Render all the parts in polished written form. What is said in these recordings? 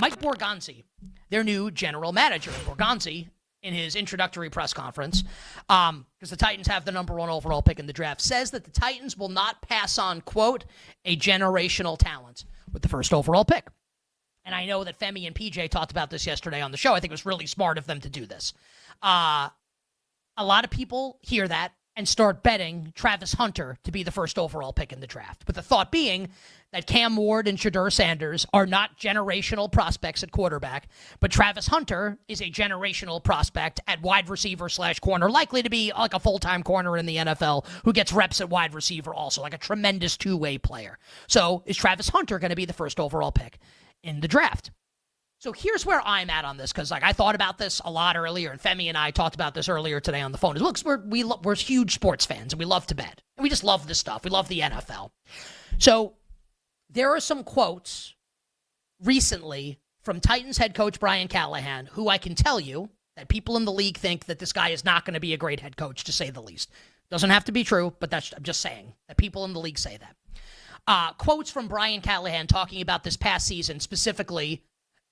Mike Borgonzi, their new general manager. Borgonzi, in his introductory press conference, because the Titans have the number 1 overall pick in the draft, says that the Titans will not pass on, quote, a generational talent with the first overall pick. And I know that Femi and PJ talked about this yesterday on the show. I think it was really smart of them to do this. A lot of people hear that and start betting Travis Hunter to be the first overall pick in the draft, with the thought being that Cam Ward and Shedeur Sanders are not generational prospects at quarterback, but Travis Hunter is a generational prospect at wide receiver / corner, likely to be like a full-time corner in the NFL who gets reps at wide receiver also, like a tremendous two-way player. So is Travis Hunter going to be the first overall pick in the draft? So here's where I'm at on this, because I thought about this a lot earlier, and Femi and I talked about this earlier today on the phone. Look, we're huge sports fans, and we love to bet. And we just love this stuff. We love the NFL. So there are some quotes recently from Titans head coach Brian Callahan, who I can tell you that people in the league think that this guy is not going to be a great head coach, to say the least. Doesn't have to be true, but I'm just saying that people in the league say that. Quotes from Brian Callahan talking about this past season, specifically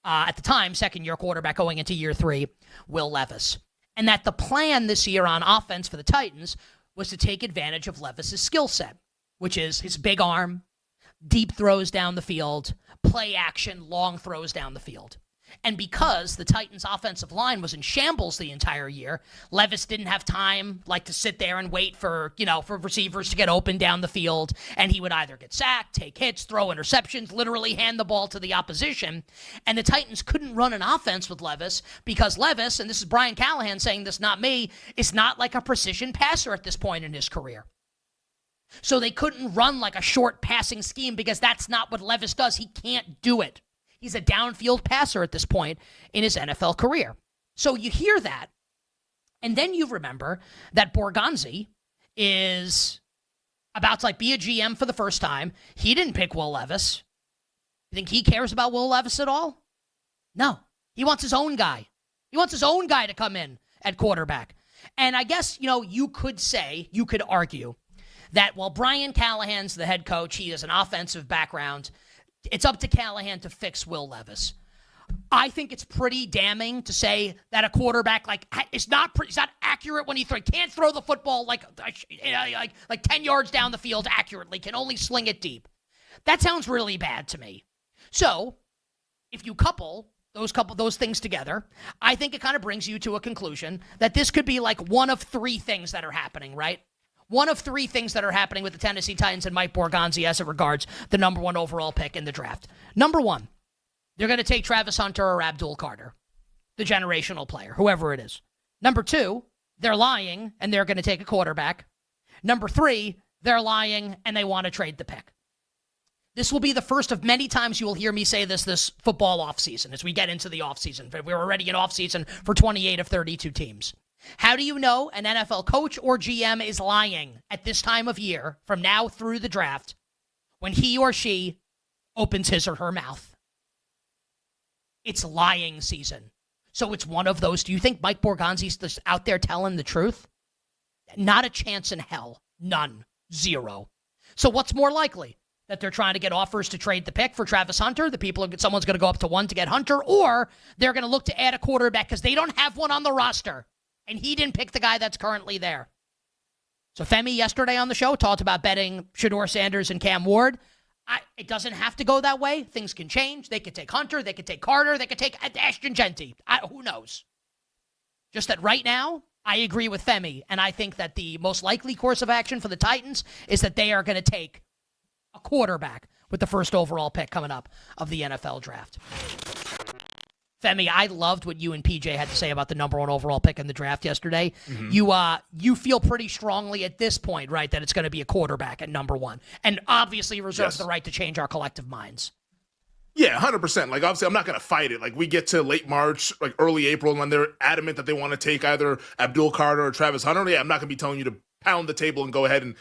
at the time, second-year quarterback going into year 3, Will Levis. And that the plan this year on offense for the Titans was to take advantage of Levis's skill set, which is his big arm, deep throws down the field, play action, long throws down the field. And because the Titans' offensive line was in shambles the entire year, Levis didn't have time to sit there and wait for receivers to get open down the field, and he would either get sacked, take hits, throw interceptions, literally hand the ball to the opposition. And the Titans couldn't run an offense with Levis because Levis, and this is Brian Callahan saying this, not me, is not like a precision passer at this point in his career. So they couldn't run like a short passing scheme because that's not what Levis does. He can't do it. He's a downfield passer at this point in his NFL career. So you hear that, and then you remember that Borgonzi is about to be a GM for the first time. He didn't pick Will Levis. You think he cares about Will Levis at all? No. He wants his own guy. He wants his own guy to come in at quarterback. And I guess, you could argue that while Brian Callahan's the head coach, he has an offensive background, it's up to Callahan to fix Will Levis. I think it's pretty damning to say that a quarterback is not accurate when he can't throw the football like 10 yards down the field accurately, can only sling it deep. That sounds really bad to me. So if you couple those things together, I think it kind of brings you to a conclusion that this could be one of 3 things that are happening, right? One of 3 things that are happening with the Tennessee Titans and Mike Borgonzi as it regards the number 1 overall pick in the draft. Number 1, they're going to take Travis Hunter or Abdul Carter, the generational player, whoever it is. Number 2, they're lying and they're going to take a quarterback. Number 3, they're lying and they want to trade the pick. This will be the first of many times you will hear me say this football offseason as we get into the offseason. We're already in offseason for 28 of 32 teams. How do you know an NFL coach or GM is lying at this time of year from now through the draft when he or she opens his or her mouth? It's lying season. So it's one of those. Do you think Mike Borgonzi's just out there telling the truth? Not a chance in hell. None. 0. So what's more likely? That they're trying to get offers to trade the pick for Travis Hunter, someone's going to go up to 1 to get Hunter, or they're going to look to add a quarterback because they don't have one on the roster. And he didn't pick the guy that's currently there. So Femi yesterday on the show talked about betting Shedeur Sanders and Cam Ward. It doesn't have to go that way. Things can change. They could take Hunter. They could take Carter. They could take Ashton Genty. Who knows? Just that right now, I agree with Femi. And I think that the most likely course of action for the Titans is that they are going to take a quarterback with the first overall pick coming up of the NFL draft. Femi, I loved what you and PJ had to say about the number 1 overall pick in the draft yesterday. Mm-hmm. You feel pretty strongly at this point, right, that it's going to be a quarterback at number 1, and obviously reserves the right to change our collective minds. Yeah, 100%. Obviously, I'm not going to fight it. We get to late March, early April, when they're adamant that they want to take either Abdul Carter or Travis Hunter. Yeah, I'm not going to be telling you to pound the table and go ahead and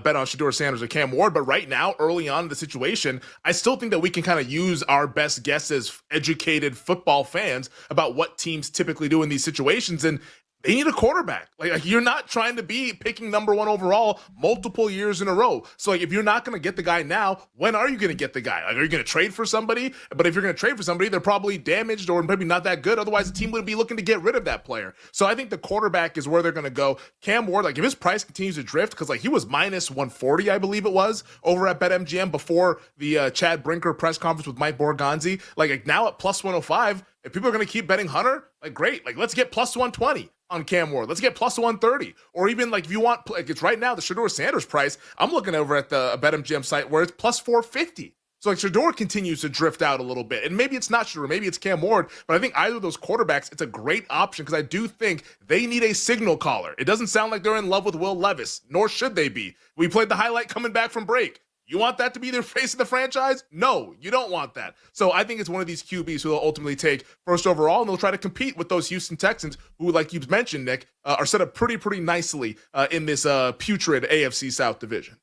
bet on Shedeur Sanders or Cam Ward. But right now, early on in the situation, I still think that we can kind of use our best guess as educated football fans about what teams typically do in these situations. And they need a quarterback. Like you're not trying to be picking number 1 overall multiple years in a row. So like if you're not going to get the guy now, when are you going to get the guy? Like are you going to trade for somebody? But if you're going to trade for somebody, they're probably damaged or maybe not that good. Otherwise, the team would be looking to get rid of that player. So I think the quarterback is where they're going to go. Cam Ward, like if his price continues to drift, because like he was minus 140, I believe it was, over at BetMGM before the Chad Brinker press conference with Mike Borgonzi. Like now at plus 105, if people are going to keep betting Hunter, like great, like let's get plus 120 on Cam Ward. Let's get plus 130. Or even like if you want, like it's right now, the Shedeur Sanders price, I'm looking over at the BetMGM site where it's plus 450. So like Shedeur continues to drift out a little bit. And maybe it's not Shedeur, maybe it's Cam Ward, but I think either of those quarterbacks, it's a great option because I do think they need a signal caller. It doesn't sound like they're in love with Will Levis, nor should they be. We played the highlight coming back from break. You want that to be their face of the franchise? No, you don't want that. So I think it's one of these QBs who will ultimately take first overall, and they'll try to compete with those Houston Texans who, like you mentioned, Nick, are set up pretty nicely in this putrid AFC South division.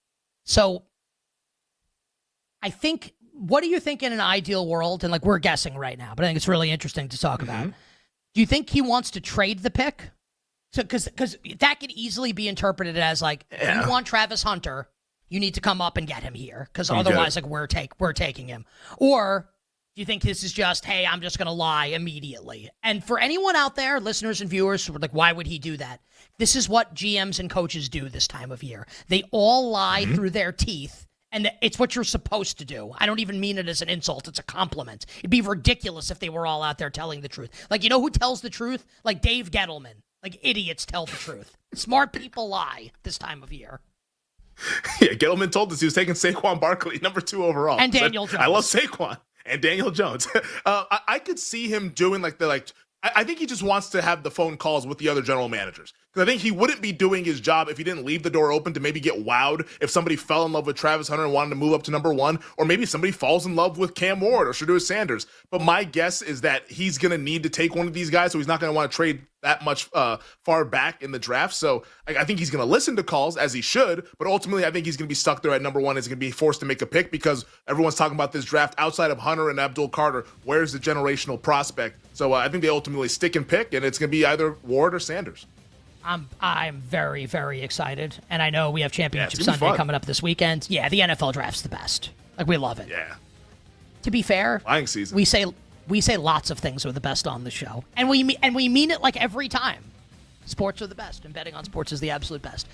So I think, what do you think in an ideal world? And like we're guessing right now, but I think it's really interesting to talk about. Do you think he wants to trade the pick? So because that could easily be interpreted as like, you want Travis Hunter, you need to come up and get him here because otherwise, like we're taking him. Or do you think this is just, hey, I'm just gonna lie immediately? And for anyone out there, listeners and viewers, who are like, why would he do that? This is what GMs and coaches do this time of year. They all lie through their teeth, and it's what you're supposed to do. I don't even mean it as an insult; it's a compliment. It'd be ridiculous if they were all out there telling the truth. Like, you know who tells the truth? Like Dave Gettleman. Like idiots tell the truth. Smart people lie this time of year. Yeah, Gettleman told us he was taking Saquon Barkley, number 2 overall. And Daniel Jones. I love Saquon. And Daniel Jones. I could see him doing I think he just wants to have the phone calls with the other general managers. Because I think he wouldn't be doing his job if he didn't leave the door open to maybe get wowed if somebody fell in love with Travis Hunter and wanted to move up to number 1, or maybe somebody falls in love with Cam Ward or Shedeur Sanders. But my guess is that he's going to need to take one of these guys, so he's not going to want to trade that much far back in the draft. So I think he's going to listen to calls, as he should, but ultimately I think he's going to be stuck there at number 1. He's going to be forced to make a pick because everyone's talking about this draft outside of Hunter and Abdul Carter. Where's the generational prospect? So I think they ultimately stick and pick, and it's going to be either Ward or Sanders. I'm very, very excited, and I know we have Championship Sunday coming up this weekend. Yeah, the NFL draft's the best. Like, we love it. Yeah. To be fair, flying season. We say lots of things are the best on the show, and we mean it like every time. Sports are the best, and betting on sports is the absolute best.